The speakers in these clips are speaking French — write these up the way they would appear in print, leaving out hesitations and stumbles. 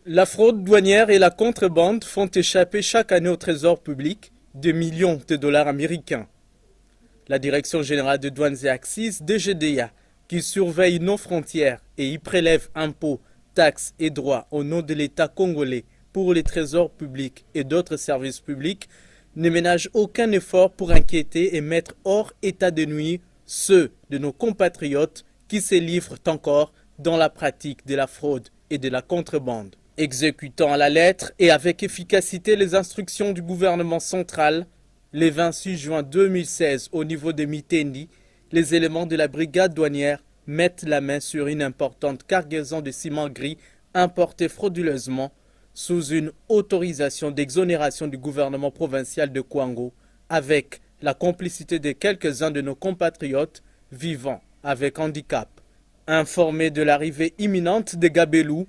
La fraude douanière et la contrebande font échapper chaque année au trésor public des millions de dollars américains. La Direction générale de douanes et accises, DGDA, qui surveille nos frontières et y prélève impôts, taxes et droits au nom de l'État congolais pour les trésors publics et d'autres services publics, ne ménage aucun effort pour inquiéter et mettre hors état de nuire ceux de nos compatriotes qui se livrent encore dans la pratique de la fraude et de la contrebande. Exécutant à la lettre et avec efficacité les instructions du gouvernement central, le 26 juin 2016 au niveau de Mitendi, les éléments de la brigade douanière mettent la main sur une importante cargaison de ciment gris importé frauduleusement sous une autorisation d'exonération du gouvernement provincial de Kwango avec la complicité de quelques-uns de nos compatriotes vivant avec handicap. Informé de l'arrivée imminente de Gabelou,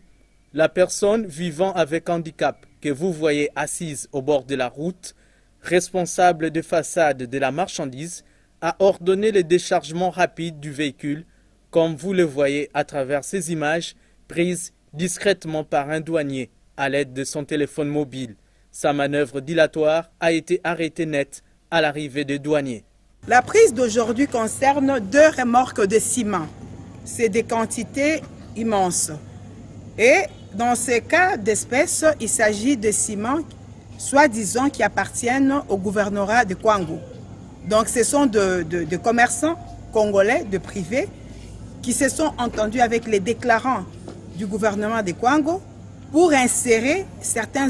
la personne vivant avec handicap que vous voyez assise au bord de la route, responsable de façade de la marchandise, a ordonné le déchargement rapide du véhicule, comme vous le voyez à travers ces images prises discrètement par un douanier à l'aide de son téléphone mobile. Sa manœuvre dilatoire a été arrêtée net à l'arrivée des douaniers. La prise d'aujourd'hui concerne 2 remorques de ciment. C'est des quantités immenses. Et dans ces cas d'espèce, il s'agit de ciment, soi-disant, qui appartiennent au gouvernorat de Kwango. Donc ce sont de commerçants congolais, de privés, qui se sont entendus avec les déclarants du gouvernement de Kwango pour insérer certains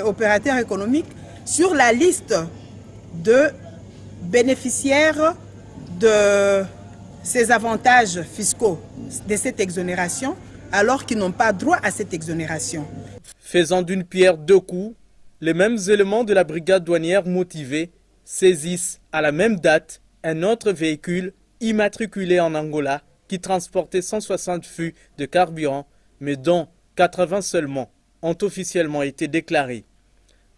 opérateurs économiques sur la liste de bénéficiaires de ces avantages fiscaux, de cette exonération, alors qu'ils n'ont pas droit à cette exonération. Faisant d'une pierre 2 coups, les mêmes éléments de la brigade douanière motivée saisissent à la même date un autre véhicule immatriculé en Angola qui transportait 160 fûts de carburant, mais dont 80 seulement ont officiellement été déclarés.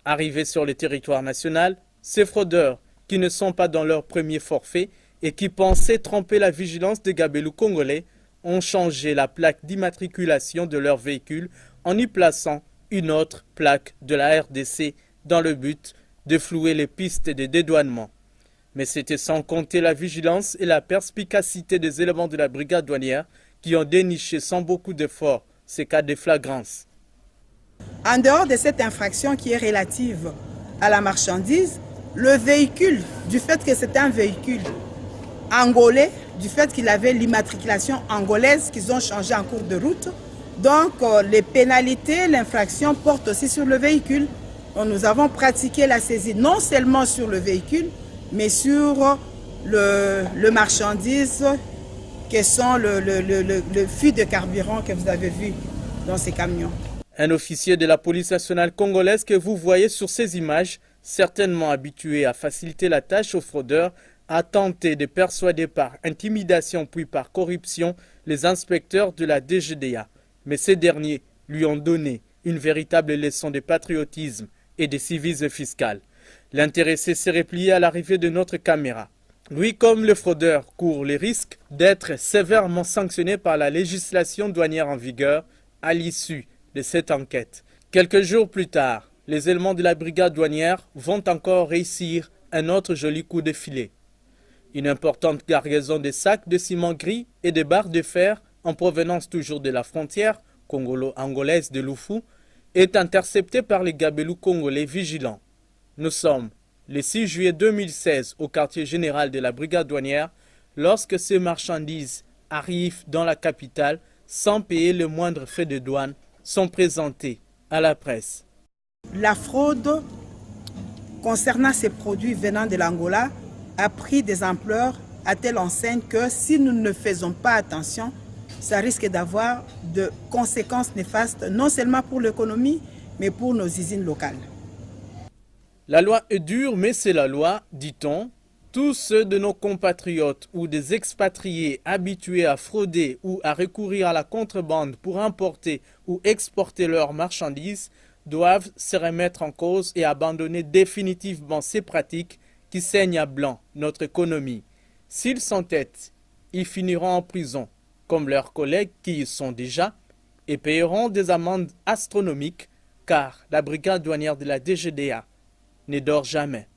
Arrivés sur le territoire national, ces fraudeurs, qui ne sont pas dans leur premier forfait et qui pensaient tromper la vigilance des gabelous congolais, ont changé la plaque d'immatriculation de leur véhicule en y plaçant une autre plaque de la RDC dans le but de flouer les pistes de dédouanement. Mais c'était sans compter la vigilance et la perspicacité des éléments de la brigade douanière qui ont déniché sans beaucoup d'efforts ces cas de flagrance. En dehors de cette infraction qui est relative à la marchandise, le véhicule, du fait que c'est un véhicule angolais, du fait qu'il avait l'immatriculation angolaise qu'ils ont changé en cours de route, donc les pénalités, l'infraction porte aussi sur le véhicule. Donc, nous avons pratiqué la saisie non seulement sur le véhicule, mais sur le marchandise que sont le fût de carburant que vous avez vu dans ces camions. Un officier de la police nationale congolaise que vous voyez sur ces images, certainement habitué à faciliter la tâche aux fraudeurs, a tenté de persuader par intimidation puis par corruption les inspecteurs de la DGDA. Mais ces derniers lui ont donné une véritable leçon de patriotisme et de civisme fiscal. L'intéressé s'est replié à l'arrivée de notre caméra. Lui, comme le fraudeur, court le risque d'être sévèrement sanctionné par la législation douanière en vigueur à l'issue de cette enquête. Quelques jours plus tard, les éléments de la brigade douanière vont encore réussir un autre joli coup de filet. Une importante cargaison de sacs de ciment gris et de barres de fer en provenance toujours de la frontière congolo-angolaise de Lufu est interceptée par les gabelous congolais vigilants. Nous sommes le 6 juillet 2016 au quartier général de la brigade douanière lorsque ces marchandises arrivent dans la capitale sans payer le moindre frais de douane sont présentées à la presse. La fraude concernant ces produits venant de l'Angola a pris des ampleurs à telle enseigne que si nous ne faisons pas attention, ça risque d'avoir de conséquences néfastes, non seulement pour l'économie, mais pour nos usines locales. La loi est dure, mais c'est la loi, dit-on. Tous ceux de nos compatriotes ou des expatriés habitués à frauder ou à recourir à la contrebande pour importer ou exporter leurs marchandises doivent se remettre en cause et abandonner définitivement ces pratiques qui saignent à blanc notre économie. S'ils s'entêtent, ils finiront en prison, comme leurs collègues qui y sont déjà, et paieront des amendes astronomiques car la brigade douanière de la DGDA ne dort jamais.